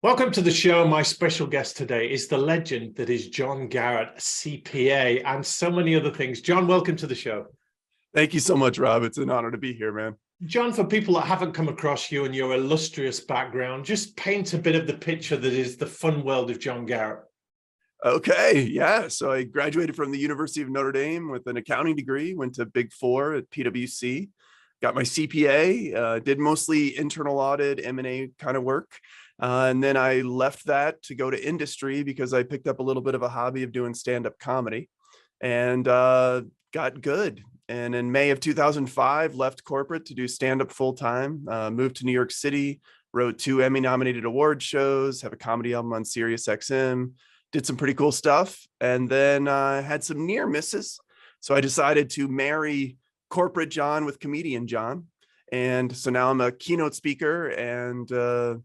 Welcome to the show. My special guest today is the legend that is John Garrett, CPA, and so many other things. John, welcome to the show. Thank you so much, Rob. It's an honor to be here, man. John, for people that haven't come across you and your illustrious background, just paint a bit of the picture that is the fun world of John Garrett. Okay, yeah. So I graduated from the University of Notre Dame with an accounting degree, went to Big Four at PwC, got my CPA, did mostly internal audit, M&A kind of work. And then I left that to go to industry because I picked up a little bit of a hobby of doing stand-up comedy and got good. And in May of 2005, left corporate to do stand-up full-time, moved to New York City, wrote 2 Emmy-nominated award shows, have a comedy album on Sirius XM, did some pretty cool stuff, and then had some near misses. So I decided to marry corporate John with comedian John. And so now I'm a keynote speaker and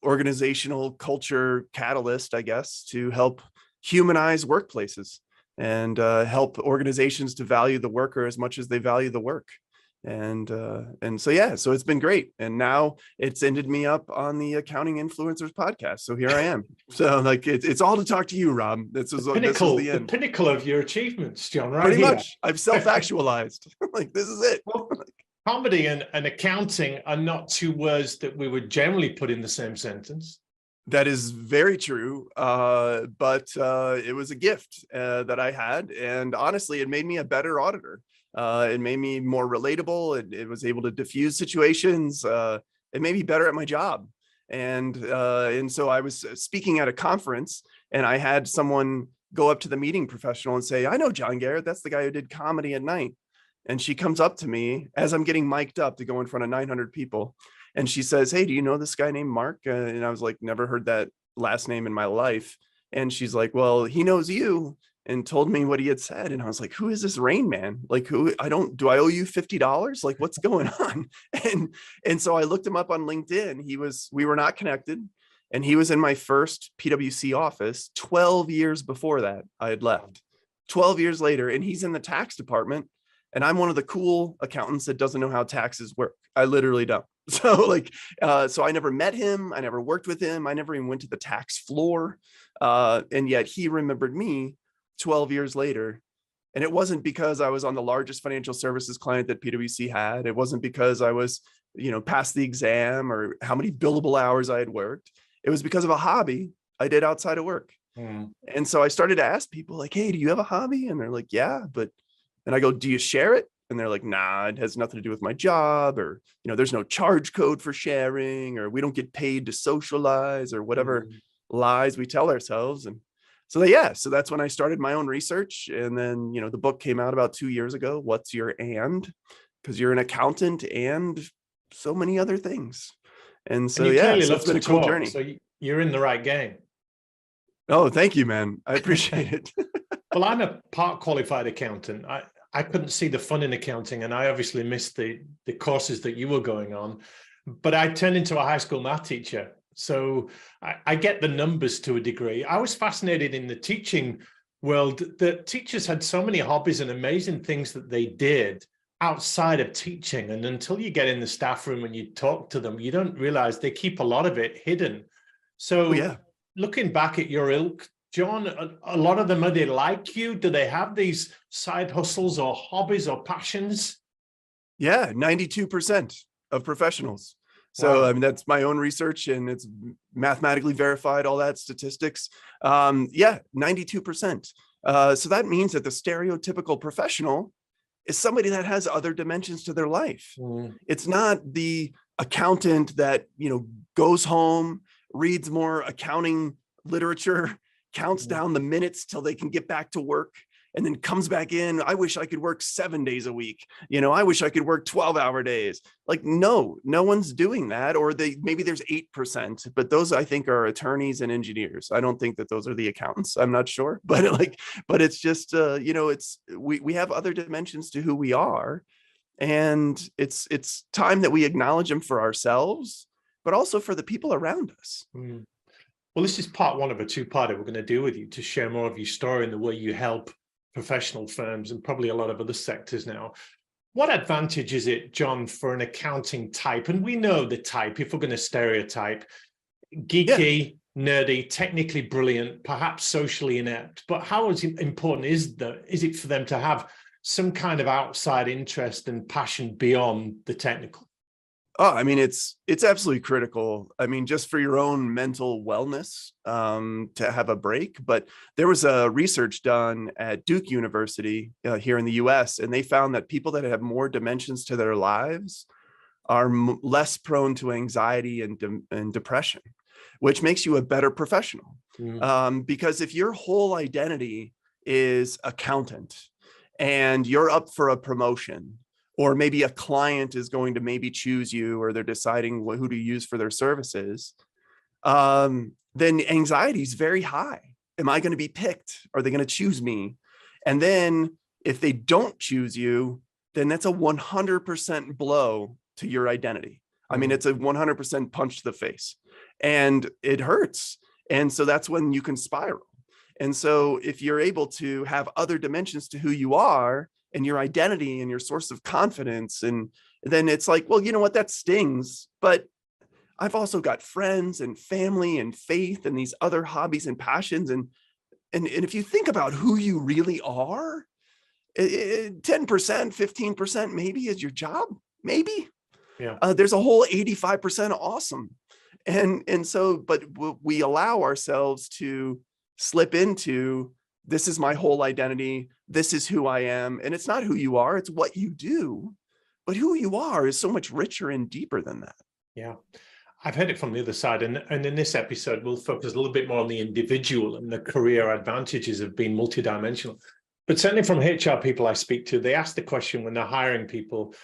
organizational culture catalyst, I guess, to help humanize workplaces and help organizations to value the worker as much as they value the work. And so, yeah, so it's been great. And now it's ended me up on the Accounting Influencers podcast. So here I am. So like, it's all to talk to you, Rob. This is the pinnacle of your achievements, John, right? Pretty much. I've self-actualized. Like, this is it. Well, comedy and accounting are not 2 words that we would generally put in the same sentence. That is very true. But it was a gift that I had. And honestly, it made me a better auditor. It made me more relatable. It was able to diffuse situations. It made me better at my job. And so I was speaking at a conference and I had someone go up to the meeting professional and say, "I know John Garrett. That's the guy who did Comedy at Night." And she comes up to me as I'm getting mic'd up to go in front of 900 people. And she says, "Hey, do you know this guy named Mark?" And I was like, never heard that last name in my life. And she's like, "Well, he knows you," and told me what he had said. And I was like, "Who is this Rain Man? Like, do I owe you $50? Like, what's going on?" And so I looked him up on LinkedIn. We were not connected. And he was in my first PwC office 12 years before that I had left. 12 years later, and he's in the tax department. And I'm one of the cool accountants that doesn't know how taxes work. I literally don't. So so I never met him. I never worked with him. I never even went to the tax floor. And yet he remembered me 12 years later. And it wasn't because I was on the largest financial services client that PwC had. It wasn't because I was, passed the exam or how many billable hours I had worked. It was because of a hobby I did outside of work. And so I started to ask people like, "Hey, do you have a hobby?" And they're like, "Yeah, but..." And I go, "Do you share it?" And they're like, "Nah, it has nothing to do with my job," or, "There's no charge code for sharing," or "We don't get paid to socialize," or whatever lies we tell ourselves. And so so that's when I started my own research. And then, the book came out about 2 years ago, What's Your And? Because you're an accountant and so many other things. And so, so it's been a cool journey. So you're in the right game. Oh, thank you, man. I appreciate it. Well, I'm a part qualified accountant. I couldn't see the fun in accounting, and I obviously missed the courses that you were going on, but I turned into a high school math teacher. So I get the numbers to a degree. I was fascinated in the teaching world that teachers had so many hobbies and amazing things that they did outside of teaching. And until you get in the staff room and you talk to them, you don't realize they keep a lot of it hidden. So looking back at your ilk, John, a lot of them, are they like you? Do they have these side hustles or hobbies or passions? Yeah, 92% of professionals. So, wow. I mean, that's my own research and it's mathematically verified, all that statistics. 92%. So that means that the stereotypical professional is somebody that has other dimensions to their life. It's not the accountant that, goes home, reads more accounting literature, counts down the minutes till they can get back to work, and then comes back in. "I wish I could work 7 days a week. I wish I could work 12-hour days." Like, no one's doing that. Or maybe there's 8%, but those I think are attorneys and engineers. I don't think that those are the accountants. I'm not sure, but it's just, we have other dimensions to who we are. And it's time that we acknowledge them for ourselves, but also for the people around us. Well, this is part 1 of a 2-parter we're going to do with you to share more of your story and the way you help professional firms and probably a lot of other sectors now. What advantage is it, John, for an accounting type? And we know the type, if we're going to stereotype, Yeah. geeky, nerdy, technically brilliant, perhaps socially inept. But how important is it for them to have some kind of outside interest and passion beyond the technical? Oh, I mean, it's absolutely critical. I mean, just for your own mental wellness, to have a break. But there was a research done at Duke University here in the U.S., and they found that people that have more dimensions to their lives are less prone to anxiety and depression, which makes you a better professional. Because if your whole identity is accountant and you're up for a promotion, or maybe a client is going to maybe choose you, or they're deciding who to use for their services, then anxiety is very high. Am I going to be picked? Are they going to choose me? And then if they don't choose you, then that's a 100% blow to your identity. I mean, it's a 100% punch to the face, and it hurts. And so that's when you can spiral. And so if you're able to have other dimensions to who you are and your identity and your source of confidence, and then it's like, well, you know what, that stings, but I've also got friends and family and faith and these other hobbies and passions. And if you think about who you really are, 10%, 15% maybe is your job. Maybe. Yeah. There's a whole 85% awesome. And so, but we allow ourselves to slip into, this is my whole identity. This is who I am. And it's not who you are, it's what you do. But who you are is so much richer and deeper than that. Yeah. I've heard it from the other side. And in this episode, we'll focus a little bit more on the individual and the career advantages of being multidimensional. But certainly from HR people I speak to, they ask the question when they're hiring people,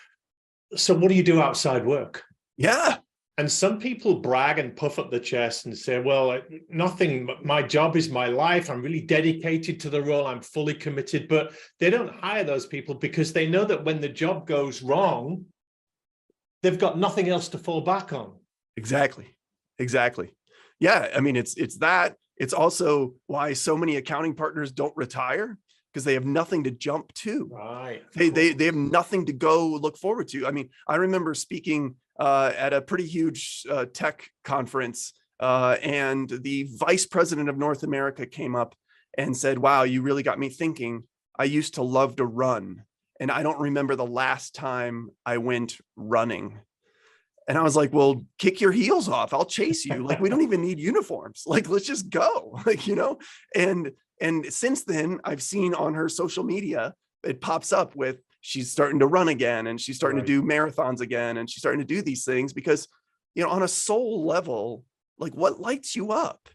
so what do you do outside work? Yeah. And some people brag and puff up the chest and say, well, nothing, my job is my life. I'm really dedicated to the role. I'm fully committed. But they don't hire those people because they know that when the job goes wrong, they've got nothing else to fall back on. Exactly. Yeah. I mean, it's that. It's also why so many accounting partners don't retire, because they have nothing to jump to. Right. They have nothing to go look forward to. I mean, I remember speaking at a pretty huge tech conference, and the vice president of North America came up and said, wow, you really got me thinking. I used to love to run, and I don't remember the last time I went running. And I was like, well, kick your heels off. I'll chase you. Like, we don't even need uniforms. Like, let's just go. Like, you know, and since then I've seen on her social media, it pops up with, she's starting to run again, and she's starting to do marathons again. And she's starting to do these things because, you know, on a soul level, like, what lights you up?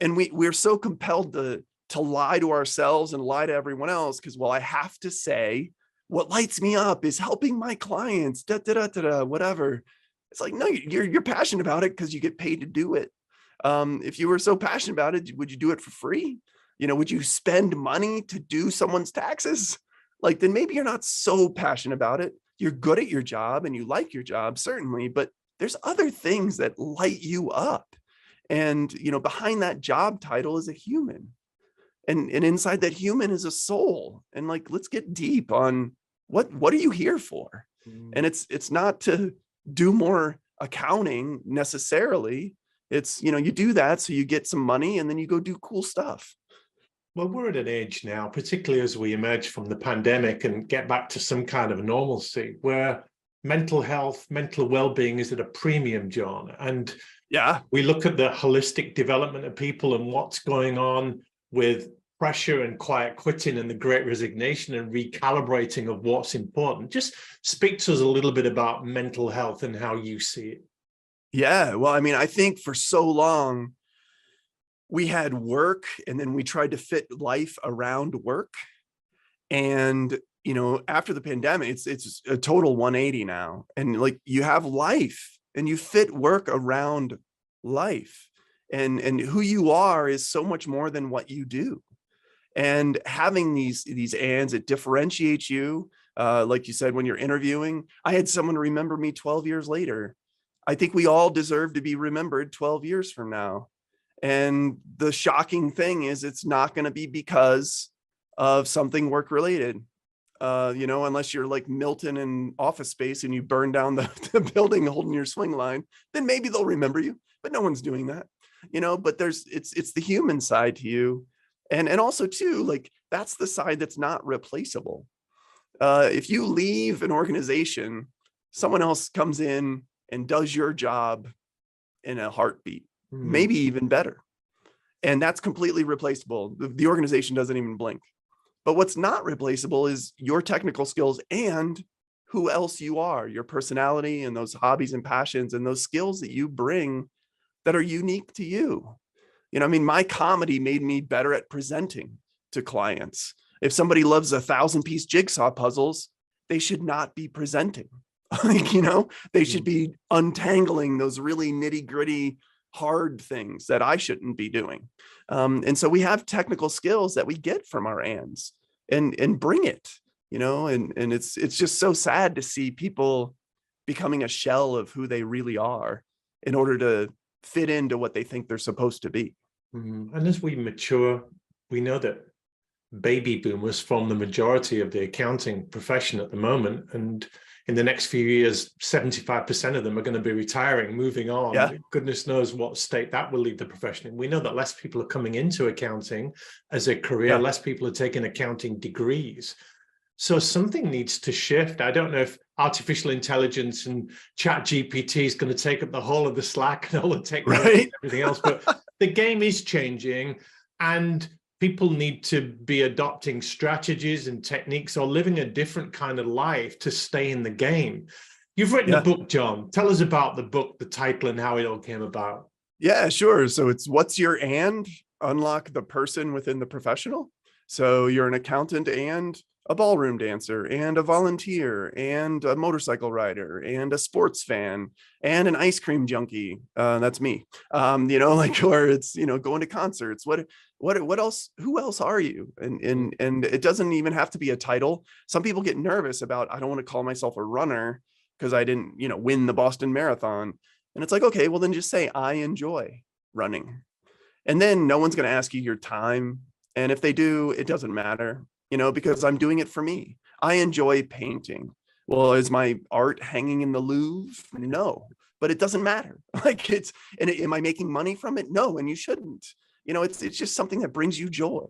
And we're so compelled to lie to ourselves and lie to everyone else. Cause, well, I have to say what lights me up is helping my clients, whatever. It's like, no, you're passionate about it because you get paid to do it. If you were so passionate about it, would you do it for free? You know, would you spend money to do someone's taxes? Like, then maybe you're not so passionate about it. You're good at your job and you like your job, certainly, but there's other things that light you up. And, you know, behind that job title is a human. And inside that human is a soul. And like, let's get deep on what are you here for? And it's not to do more accounting necessarily. It's, you know, you do that so you get some money and then you go do cool stuff. Well, we're at an age now, particularly as we emerge from the pandemic and get back to some kind of normalcy, where mental health, mental well-being is at a premium, John. And yeah, we look at the holistic development of people and what's going on with pressure and quiet quitting and the great resignation and recalibrating of what's important. Just speak to us a little bit about mental health and how you see it. Yeah. Well, I mean, I think for so long we had work and then we tried to fit life around work. And, you know, after the pandemic, it's a total 180 now. And like, you have life and you fit work around life, and who you are is so much more than what you do. And having these ands, it differentiates you. Like you said, when you're interviewing, I had someone remember me 12 years later. I think we all deserve to be remembered 12 years from now. And the shocking thing is, it's not going to be because of something work related. You know, unless you're like Milton in Office Space and you burn down the building holding your swing line, then maybe they'll remember you. but no one's doing that, but it's the human side to you. And also too, like, that's the side that's not replaceable. If you leave an organization, someone else comes in and does your job in a heartbeat, maybe even better. And that's completely replaceable. The organization doesn't even blink. But what's not replaceable is your technical skills and who else you are, your personality and those hobbies and passions and those skills that you bring that are unique to you. I mean, my comedy made me better at presenting to clients. If somebody loves 1,000-piece jigsaw puzzles, they should not be presenting. Like, they should be untangling those really nitty-gritty, hard things that I shouldn't be doing. And so we have technical skills that we get from our ands and bring it, and it's just so sad to see people becoming a shell of who they really are in order to fit into what they think they're supposed to be. And as we mature, we know that baby boomers form the majority of the accounting profession at the moment. And in the next few years, 75% of them are going to be retiring, moving on. Yeah. Goodness knows what state that will leave the profession in. We know that less people are coming into accounting as a career, less people are taking accounting degrees. So something needs to shift. I don't know if artificial intelligence and chat GPT is going to take up the whole of the slack and all the technology and everything else, but the game is changing, and people need to be adopting strategies and techniques or living a different kind of life to stay in the game. You've written a book, John. Tell us about the book, the title, and how it all came about. Yeah, sure. So it's What's Your And? Unlock the Person Within the Professional. So you're an accountant and a ballroom dancer and a volunteer and a motorcycle rider and a sports fan and an ice cream junkie. That's me. Or it's, going to concerts. What else? Who else are you? And it doesn't even have to be a title. Some people get nervous about, I don't want to call myself a runner because I didn't, win the Boston Marathon. And it's like, okay, well then just say, I enjoy running. And then no one's going to ask you your time. And if they do, it doesn't matter, because I'm doing it for me. I enjoy painting. Well, is my art hanging in the Louvre? No, but it doesn't matter. Am I making money from it? No, and you shouldn't. It's just something that brings you joy.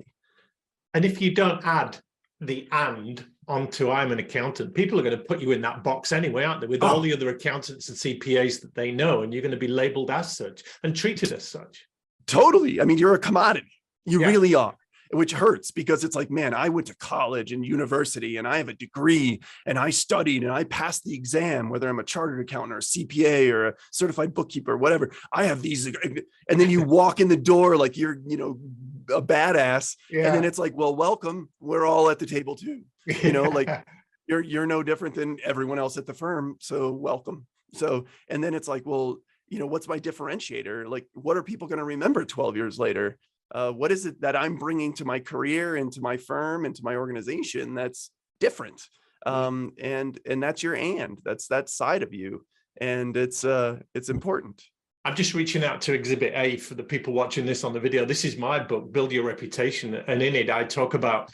And if you don't add the "and" onto I'm an accountant, people are going to put you in that box anyway, aren't they? With all the other accountants and CPAs that they know, and you're going to be labeled as such and treated as such. Totally. I mean, you're a commodity. You really are. Which hurts because it's like, man, I went to college and university and I have a degree and I studied and I passed the exam, whether I'm a chartered accountant or a CPA or a certified bookkeeper, whatever. I have these, and then you walk in the door like you're, a badass. And then it's like, well, welcome. We're all at the table too. You're no different than everyone else at the firm. So welcome. So, and then it's like, well, what's my differentiator? Like, what are people going to remember 12 years later? What is it that I'm bringing to my career and to my firm and to my organization that's different? And that's your that's that side of you. And it's important. I'm just reaching out to Exhibit A for the people watching this on the video. This is my book, Build Your Reputation. And in it, I talk about,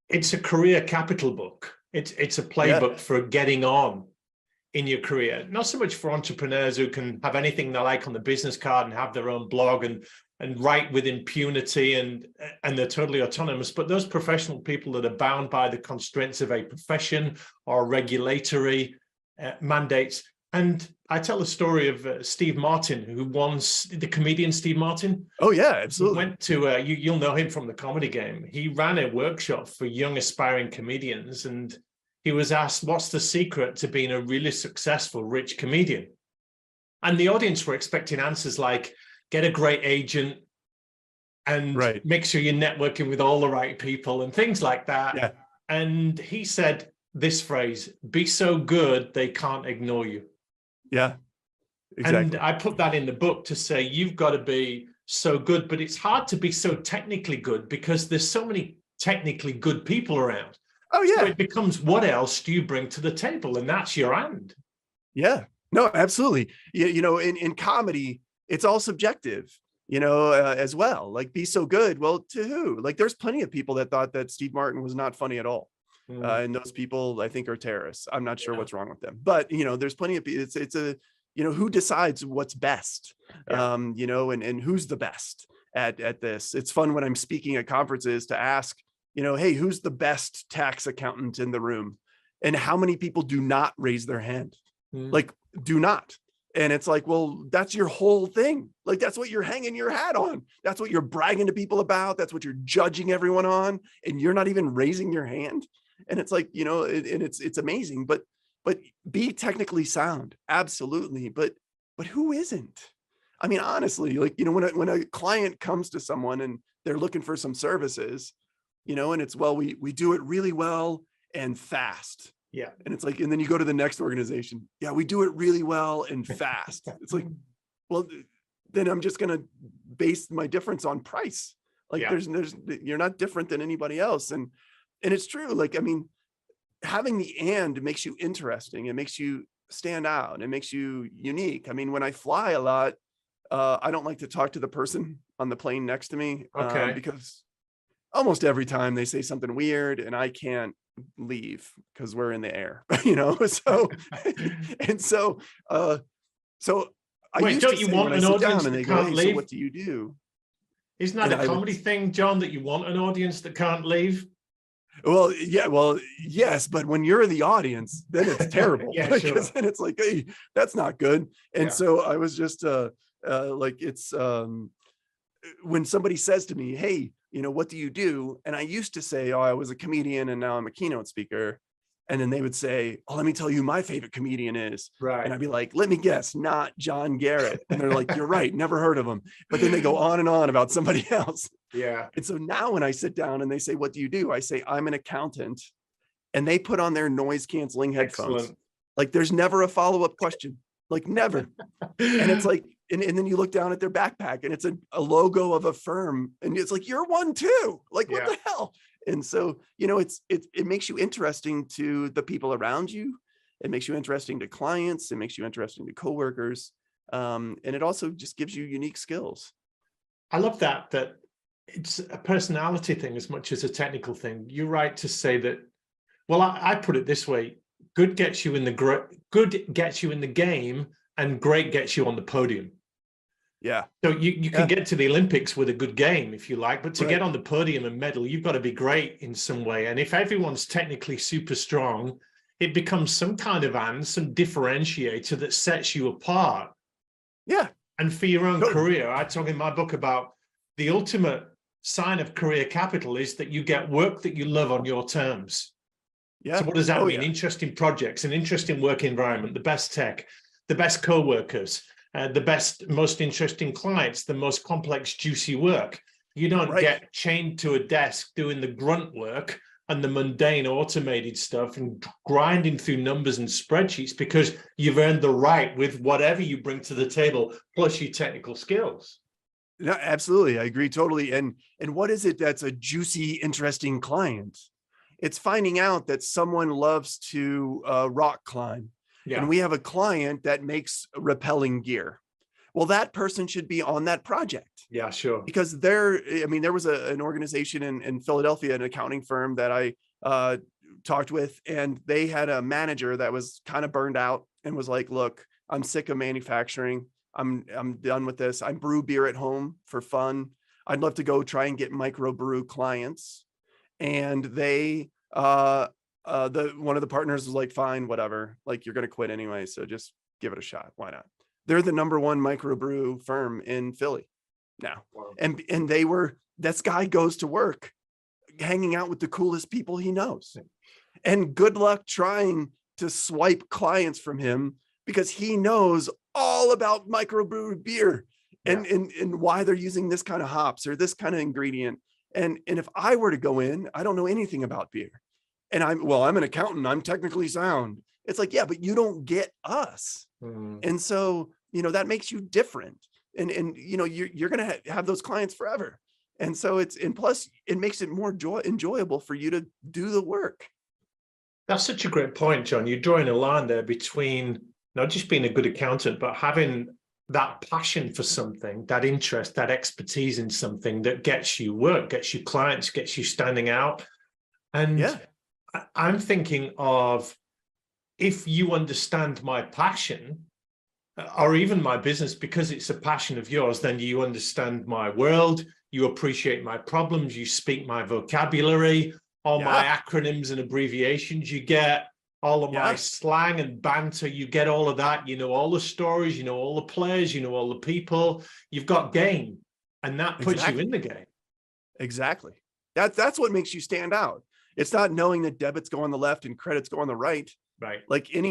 it's a career capital book. It's a playbook for getting on in your career. Not so much for entrepreneurs who can have anything they like on the business card and have their own blog and write with impunity and they're totally autonomous, but those professional people that are bound by the constraints of a profession or regulatory mandates. And I tell the story of Steve Martin, who once, the comedian Steve Martin. Oh yeah, absolutely. Went to, you'll know him from the Comedy Game. He ran a workshop for young aspiring comedians, and he was asked, what's the secret to being a really successful, rich comedian? And the audience were expecting answers like, get a great agent and make sure you're networking with all the right people and things like that. Yeah. And he said this phrase, be so good, they can't ignore you. Yeah, exactly. And I put that in the book to say, you've got to be so good, but it's hard to be so technically good because there's so many technically good people around. Oh yeah. So it becomes, what else do you bring to the table? And that's your and. Yeah, no, absolutely. In comedy, it's all subjective, as well. Like, be so good. Well, to who? Like, there's plenty of people that thought that Steve Martin was not funny at all. And those people, I think, are terrorists. I'm not sure what's wrong with them, but there's plenty of people. It's a who decides what's best, Yeah. and who's the best at this. It's fun when I'm speaking at conferences to ask, hey, who's the best tax accountant in the room? And how many people do not raise their hand? Like, do not. And it's like, well, that's your whole thing. Like, that's what you're hanging your hat on. That's what you're bragging to people about. That's what you're judging everyone on. And you're not even raising your hand. And it's like, and it's amazing, but be technically sound. Absolutely. But who isn't? I mean, honestly, like, when a client comes to someone and they're looking for some services, and it's, well, we do it really well and fast. Yeah. And it's like, and then you go to the next organization. Yeah, we do it really well and fast. It's like, well, then I'm just going to base my difference on price. Like, Yeah. you're not different than anybody else. And it's true. Like, I mean, having the and makes you interesting. It makes you stand out. It makes you unique. I mean, when I fly a lot, I don't like to talk to the person on the plane next to me, Okay. because almost every time they say something weird and I can't leave because we're in the air, so and so I Wait, used don't to you say want when I an sit audience down and that they go, can't hey, so leave? what do you do? Isn't that And a comedy thing, John, that you want an audience that can't leave? Well, yeah, well, yes, but when you're the audience, then it's terrible. Yeah, because sure. then it's like, hey, that's not good. And Yeah. so I was just like, it's when somebody says to me, hey, what do you do? And I used to say, oh, I was a comedian and now I'm a keynote speaker. And then they would say, oh, let me tell you my favorite comedian is. Right. And I'd be like, let me guess, not John Garrett. And they're like, you're right, never heard of him. But then they go on and on about somebody else. Yeah. And so now when I sit down and they say, what do you do? I say, I'm an accountant. And they put on their noise canceling headphones. Excellent. Like, there's never a follow-up question, like never. And it's like, and then you look down at their backpack and it's a logo of a firm. And it's like, you're one too. Like, what Yeah. the hell? And so, it makes you interesting to the people around you. It makes you interesting to clients. It makes you interesting to coworkers. And it also just gives you unique skills. I love that it's a personality thing as much as a technical thing. You're right to say that. Well, I put it this way: good gets you in the game, and great gets you on the podium. Yeah. So you can get to the Olympics with a good game if you like, but to Right. get on the podium and medal, you've got to be great in some way. And if everyone's technically super strong, it becomes some kind of some differentiator that sets you apart. Yeah. And for your own Totally. career, I talk in my book about the ultimate sign of career capital is that you get work that you love on your terms. Yeah. So what does that mean? Yeah. Interesting projects, an interesting work environment, the best tech, the best co-workers, the best, most interesting clients, the most complex, juicy work. You don't get chained to a desk doing the grunt work and the mundane automated stuff and grinding through numbers and spreadsheets, because you've earned the right with whatever you bring to the table, plus your technical skills. No, absolutely. I agree totally. And what is it that's a juicy, interesting client? It's finding out that someone loves to rock climb. Yeah. And we have a client that makes rappelling gear. Well, that person should be on that project. Yeah, sure. Because there was an organization in Philadelphia, an accounting firm that I talked with, and they had a manager that was kind of burned out and was like, look, I'm sick of manufacturing. I'm done with this. I brew beer at home for fun. I'd love to go try and get microbrew clients. And they one of the partners was like, fine, whatever, like, you're going to quit anyway, so just give it a shot. Why not? They're the #1 microbrew firm in Philly now. Wow. And this guy goes to work hanging out with the coolest people he knows. And good luck trying to swipe clients from him, because he knows all about microbrew beer and why they're using this kind of hops or this kind of ingredient. And if I were to go in, I don't know anything about beer. And I'm an accountant, I'm technically sound. It's like, yeah, but you don't get us. And so, that makes you different. And you're going to have those clients forever. And so plus it makes it more enjoyable for you to do the work. That's such a great point, John. You're drawing a line there between not just being a good accountant, but having that passion for something, that interest, that expertise in something that gets you work, gets you clients, gets you standing out. And I'm thinking of, if you understand my passion, or even my business, because it's a passion of yours, then you understand my world, you appreciate my problems, you speak my vocabulary, all my Yeah. acronyms and abbreviations, you get all of my Yeah. slang and banter, you get all of that, you know all the stories, you know all the players, you know all the people, you've got game, and that puts you in Exactly. the game. Exactly. That's what makes you stand out. It's not knowing that debits go on the left and credits go on the right. Right. Like I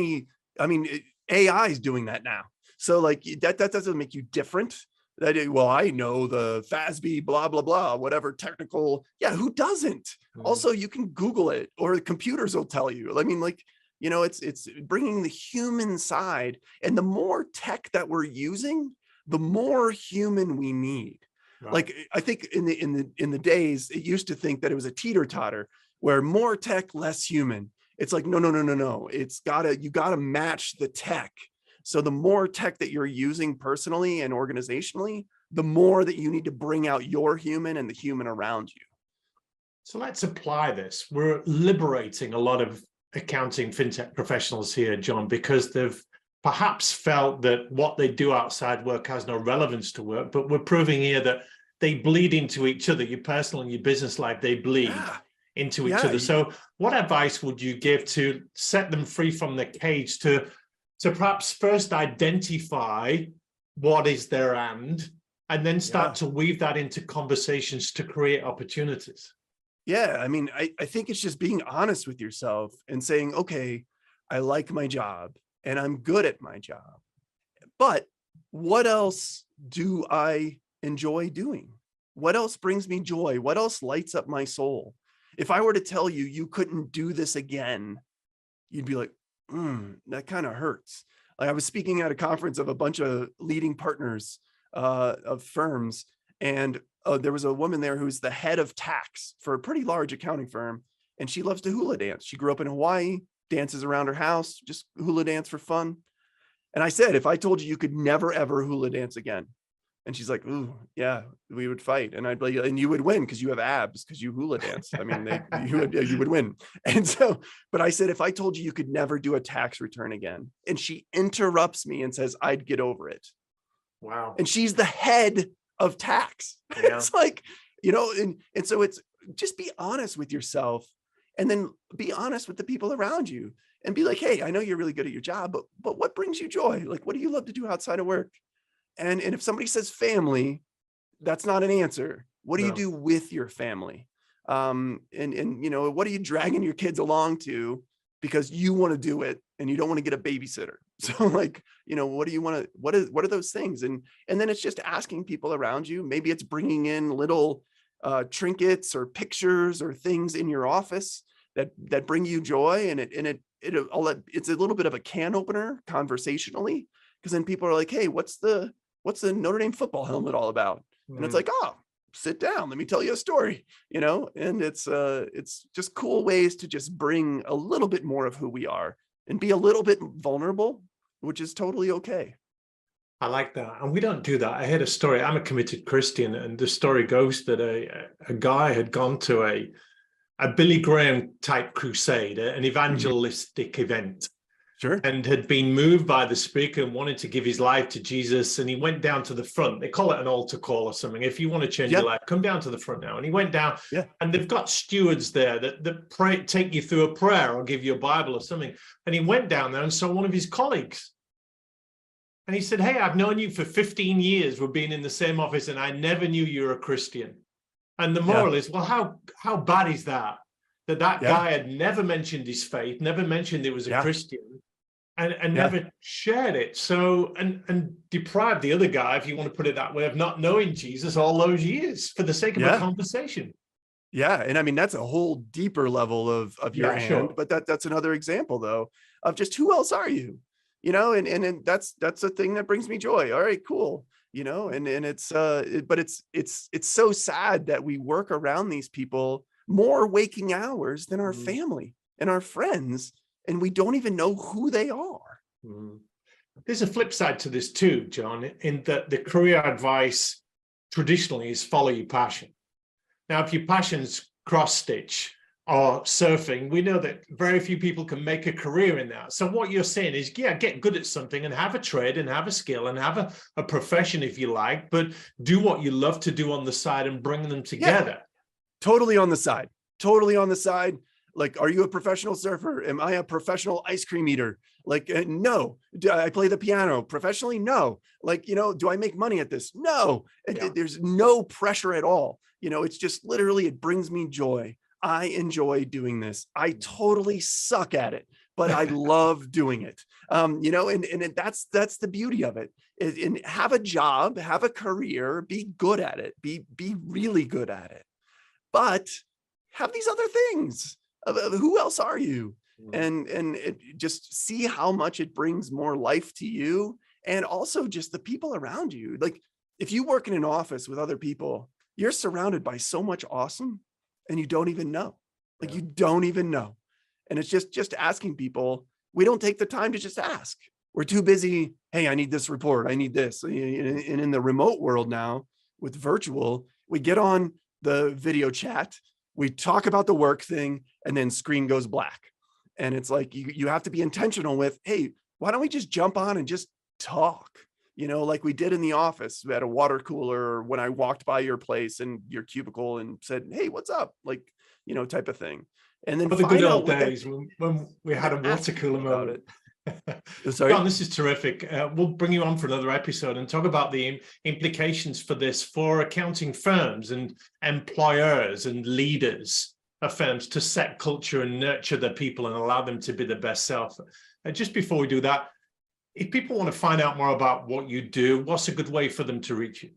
mean, AI is doing that now. So like that doesn't make you different. Well, I know the FASB, blah, blah, blah, whatever technical. Yeah, who doesn't? Also, you can Google it or the computers will tell you. I mean, like, it's bringing the human side, and the more tech that we're using, the more human we need. Right. Like, I think in the days, it used to think that it was a teeter-totter where more tech, less human. It's like, no. You gotta match the tech. So the more tech that you're using personally and organizationally, the more that you need to bring out your human and the human around you. So let's apply this. We're liberating a lot of accounting fintech professionals here, John, because they've perhaps felt that what they do outside work has no relevance to work, but we're proving here that they bleed into each other. Your personal and your business life, they bleed into each other. So what advice would you give to set them free from the cage to perhaps first identify what is their and then start to weave that into conversations to create opportunities? Yeah, I mean, I think it's just being honest with yourself and saying, okay, I like my job and I'm good at my job, but what else do I enjoy doing? What else brings me joy? What else lights up my soul? If I were to tell you, you couldn't do this again, you'd be like, that kind of hurts. Like, I was speaking at a conference of a bunch of leading partners of firms, and there was a woman there who's the head of tax for a pretty large accounting firm, and she loves to hula dance. She grew up in Hawaii, dances around her house, just hula dance for fun. And I said, if I told you you could never, ever hula dance again, and she's like, ooh, yeah, we would fight. And I'd be like, and you would win because you have abs, because you hula dance. I mean, you would win. And so, but I said, if I told you you could never do a tax return again, and she interrupts me and says, I'd get over it. Wow. And she's the head of tax. Yeah. It's like, and so it's just be honest with yourself, and then be honest with the people around you, and be like, hey, I know you're really good at your job, but what brings you joy? Like, what do you love to do outside of work? And if somebody says family, that's not an answer. What do you do with your family? And what are you dragging your kids along to because you want to do it and you don't want to get a babysitter? So like, what do you want to, what are those things? And then it's just asking people around you. Maybe it's bringing in little trinkets or pictures or things in your office that bring you joy. And it's a little bit of a can opener conversationally, because then people are like, hey, what's the Notre Dame football helmet all about? And it's like, oh, sit down, let me tell you a story, and it's just cool ways to just bring a little bit more of who we are and be a little bit vulnerable, which is totally okay. I like that. And we don't do that. I heard a story. I'm a committed Christian, and the story goes that a guy had gone to a Billy Graham type crusade, an evangelistic event. Sure. And had been moved by the speaker and wanted to give his life to Jesus. And he went down to the front. They call it an altar call or something. If you want to change your life, come down to the front now. And he went down, and they've got stewards there that pray, take you through a prayer or give you a Bible or something. And he went down there and saw one of his colleagues. And he said, hey, I've known you for 15 years. We've been in the same office, and I never knew you were a Christian. And the moral is, well, how bad is that? That guy had never mentioned his faith, never mentioned he was a Christian. And never shared it. So, and deprived the other guy, if you want to put it that way, of not knowing Jesus all those years for the sake of a conversation. Yeah. And I mean, that's a whole deeper level of your hand, sure. But that's another example though, of just who else are you? And that's a thing that brings me joy. All right, cool. And it's but it's so sad that we work around these people more waking hours than our family and our friends, and we don't even know who they are. There's a flip side to this too, John, in that the career advice traditionally is follow your passion. Now, if your passion's cross stitch, or surfing, we know that very few people can make a career in that. So what you're saying is, yeah, get good at something and have a trade and have a skill and have a profession if you like, but do what you love to do on the side and bring them together. Yeah, totally on the side. Totally on the side. Like, are you a professional surfer? Am I a professional ice cream eater? Like, no. Do I play the piano professionally? No. Like, do I make money at this? No. Yeah. There's no pressure at all. It's just literally, it brings me joy. I enjoy doing this. I totally suck at it, but I love doing it. And that's the beauty of it. And have a job, have a career, be good at it, be really good at it. But have these other things. Who else are you? And just see how much it brings more life to you, and also just the people around you. Like, if you work in an office with other people, you're surrounded by so much awesome, and you don't even know. Like, you don't even know. And it's just asking people. We don't take the time to just ask. We're too busy. Hey, I need this report. I need this. And in the remote world now, with virtual, we get on the video chat, we talk about the work thing, and then screen goes black. And it's like, you have to be intentional with, hey, why don't we just jump on and just talk? Like we did in the office at a water cooler, or when I walked by your place and your cubicle and said, hey, what's up? Like, type of thing. And then for the good old days when we had a water cooler moment. Sorry? John, this is terrific. We'll bring you on for another episode and talk about the implications for this for accounting firms and employers and leaders of firms to set culture and nurture their people and allow them to be their best self. Just before we do that, if people want to find out more about what you do, what's a good way for them to reach you?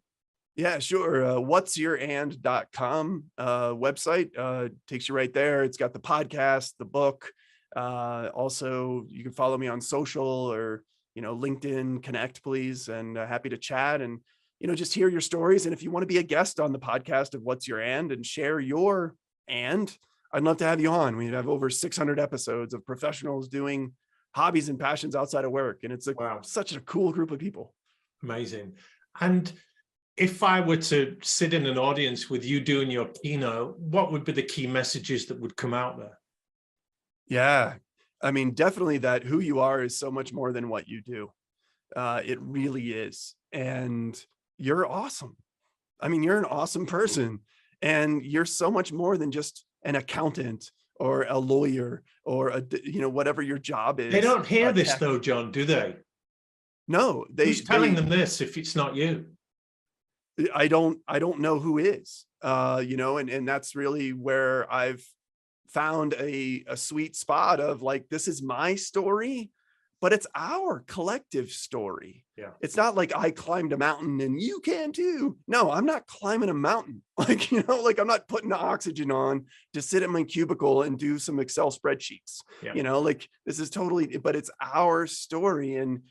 Yeah, sure. Whatsyourand.com website takes you right there. It's got the podcast, the book. Also, you can follow me on social or, LinkedIn, connect, please. And happy to chat and, just hear your stories. And if you want to be a guest on the podcast of What's Your and share your I'd love to have you on. We have over 600 episodes of professionals doing hobbies and passions outside of work. And it's such a cool group of people. Amazing. And if I were to sit in an audience with you doing your keynote, what would be the key messages that would come out there? Yeah, I mean, definitely that who you are is so much more than what you do. It really is. And you're awesome. I mean, you're an awesome person, and you're so much more than just an accountant or a lawyer or whatever your job is. They don't hear this though, John, do they? No, who's telling them this if it's not you? I don't know who is, and that's really where I've found a sweet spot of like, this is my story, but it's our collective story. Yeah. It's not like I climbed a mountain and you can too. No, I'm not climbing a mountain. Like, I'm not putting the oxygen on to sit in my cubicle and do some Excel spreadsheets. Yeah. Like, this is totally, but it's our story, and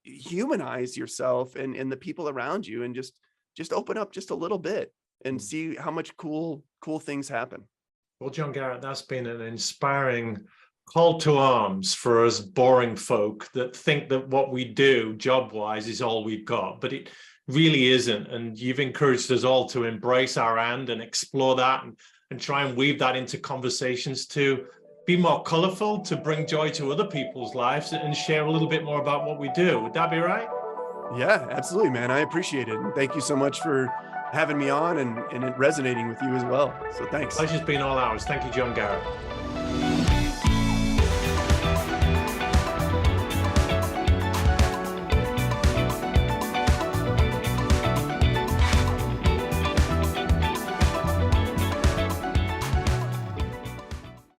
humanize yourself and the people around you, and just open up just a little bit and see how much cool things happen. Well, John Garrett, that's been an inspiring call to arms for us boring folk that think that what we do job-wise is all we've got, but it really isn't. And you've encouraged us all to embrace our and explore that and try and weave that into conversations to be more colorful, to bring joy to other people's lives and share a little bit more about what we do. Would that be right? Yeah, absolutely, man. I appreciate it. And thank you so much for having me on and it resonating with you as well. So thanks. Pleasure's been all ours. Thank you, John Garrett.